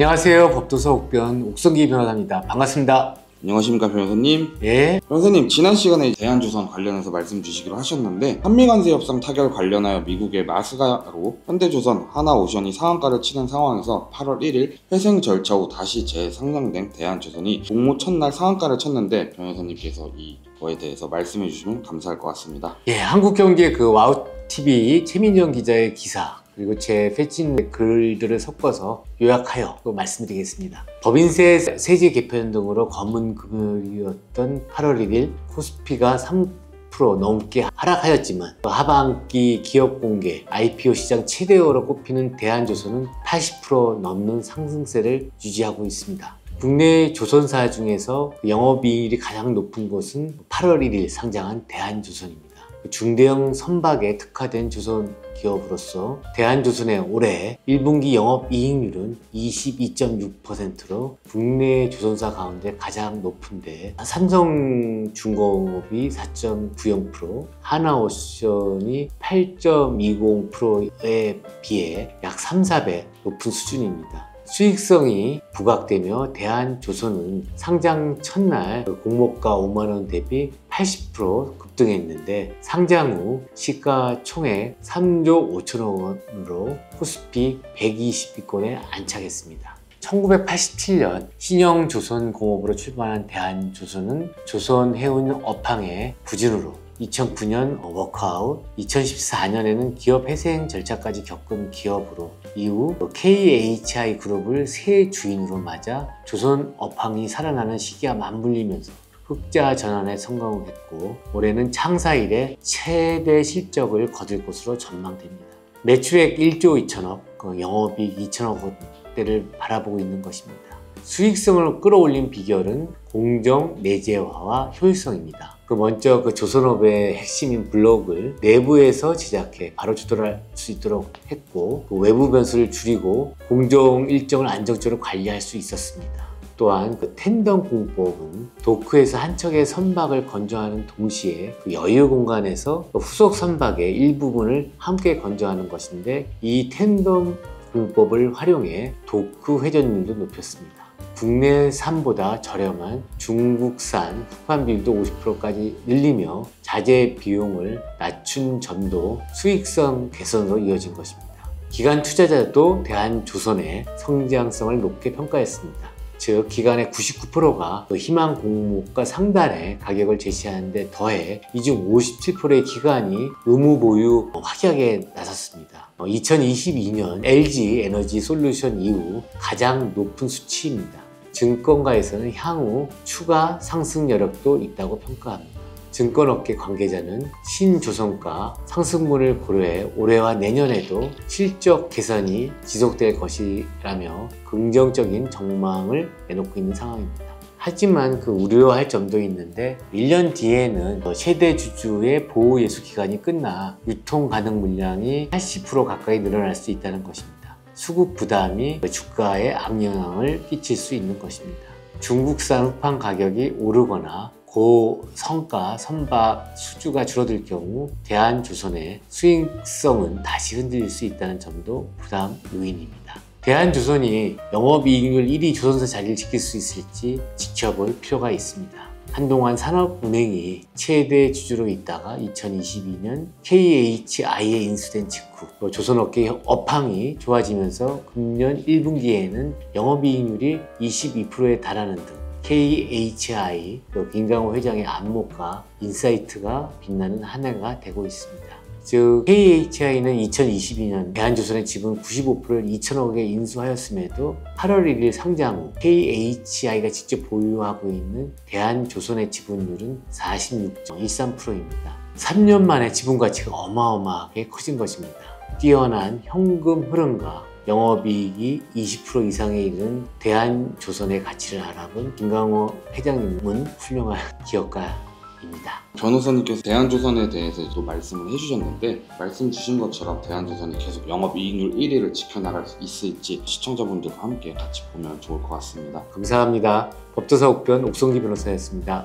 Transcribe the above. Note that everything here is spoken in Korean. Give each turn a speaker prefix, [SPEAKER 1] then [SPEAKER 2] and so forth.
[SPEAKER 1] 안녕하세요. 법도서 옥변 옥성기 변호사입니다. 반갑습니다.
[SPEAKER 2] 안녕하십니까 변호사님.
[SPEAKER 1] 예.
[SPEAKER 2] 변호사님, 지난 시간에 대한조선 관련해서 말씀 주시기로 하셨는데, 한미관세 협상 타결 관련하여 미국의 마스가로 현대조선, 하나오션이 상한가를 치는 상황에서 8월 1일 회생 절차 후 다시 재상장된 대한조선이 공모 첫날 상한가를 쳤는데, 변호사님께서 이거에 대해서 말씀해 주시면 감사할 것 같습니다.
[SPEAKER 1] 예, 한국경제 와우TV 최민정 기자의 기사 그리고 제 패친 글들을 섞어서 요약하여 또 말씀드리겠습니다. 법인세 세제 개편 등으로 검은 금요일이었던 8월 1일 코스피가 3% 넘게 하락하였지만 하반기 기업 공개 IPO 시장 최대어로 꼽히는 대한조선은 80% 넘는 상승세를 유지하고 있습니다. 국내 조선사 중에서 영업이익이 가장 높은 곳은 8월 1일 상장한 대한조선입니다. 중대형 선박에 특화된 조선 기업으로서 대한조선의 올해 1분기 영업이익률은 22.6%로 국내 조선사 가운데 가장 높은데, 삼성중공업이 4.90%, 하나오션이 8.20%에 비해 약 3~4배 높은 수준입니다. 수익성이 부각되며 대한조선은 상장 첫날 공모가 5만원 대비 80% 급등했는데, 상장 후 시가총액 3조 5천억 원으로 코스피 120위권에 안착했습니다. 1987년 신영조선공업으로 출발한 대한조선은 조선해운 업황의 부진으로 2009년 워크아웃, 2014년에는 기업 회생 절차까지 겪은 기업으로 이후 KHI 그룹을 새 주인으로 맞아 조선 업황이 살아나는 시기와 맞물리면서 흑자 전환에 성공했고, 올해는 창사 이래 최대 실적을 거둘 것으로 전망됩니다. 매출액 1조 2천억, 영업이익 2천억 원대를 바라보고 있는 것입니다. 수익성을 끌어올린 비결은 공정 내재화와 효율성입니다. 먼저 조선업의 핵심인 블록을 내부에서 제작해 바로 조달할 수 있도록 했고, 외부 변수를 줄이고 공정 일정을 안정적으로 관리할 수 있었습니다. 또한 텐덤 공법은 도크에서 한 척의 선박을 건조하는 동시에 여유 공간에서 후속 선박의 일부분을 함께 건조하는 것인데, 이 텐덤 공법을 활용해 도크 회전율도 높였습니다. 국내산보다 저렴한 중국산 후판 비율도 50%까지 늘리며 자재 비용을 낮춘 점도 수익성 개선으로 이어진 것입니다. 기관 투자자도 대한조선의 성장성을 높게 평가했습니다. 즉, 기관의 99%가 희망 공모가 상단에 가격을 제시하는데 더해 이 중 57%의 기관이 의무 보유 확약에 나섰습니다. 2022년 LG 에너지 솔루션 이후 가장 높은 수치입니다. 증권가에서는 향후 추가 상승 여력도 있다고 평가합니다. 증권업계 관계자는 신조선가 상승분을 고려해 올해와 내년에도 실적 개선이 지속될 것이라며 긍정적인 전망을 내놓고 있는 상황입니다. 하지만 우려할 점도 있는데, 1년 뒤에는 최대 주주의 보호 예수 기간이 끝나 유통 가능 물량이 80% 가까이 늘어날 수 있다는 것입니다. 수급 부담이 주가에 악영향을 끼칠 수 있는 것입니다. 중국산 후판 가격이 오르거나 고성가 선박 수주가 줄어들 경우 대한조선의 수익성은 다시 흔들릴 수 있다는 점도 부담 요인입니다. 대한조선이 영업이익률 1위 조선사 자리를 지킬 수 있을지 지켜볼 필요가 있습니다. 한동안 산업은행이 최대 주주로 있다가 2022년 KHI에 인수된 직후 조선업계 업황이 좋아지면서 금년 1분기에는 영업이익률이 22%에 달하는 등 KHI, 김강호 회장의 안목과 인사이트가 빛나는 한 해가 되고 있습니다. 즉, KHI는 2022년 대한조선의 지분 95%를 2천억에 인수하였음에도 8월 1일 상장 후 KHI가 직접 보유하고 있는 대한조선의 지분율은 46.13%입니다. 3년 만에 지분 가치가 어마어마하게 커진 것입니다. 뛰어난 현금 흐름과 영업이익이 20% 이상에 이르는 대한조선의 가치를 알아본 김강호 회장님은 훌륭한 기업가입니다.
[SPEAKER 2] 변호사님께서 대한조선에 대해서도 말씀을 해주셨는데, 말씀 주신 것처럼 대한조선이 계속 영업이익률 1위를 지켜나갈 수 있을지 시청자분들과 함께 같이 보면 좋을 것 같습니다.
[SPEAKER 1] 감사합니다. 법도사 옥변 옥성기 변호사였습니다.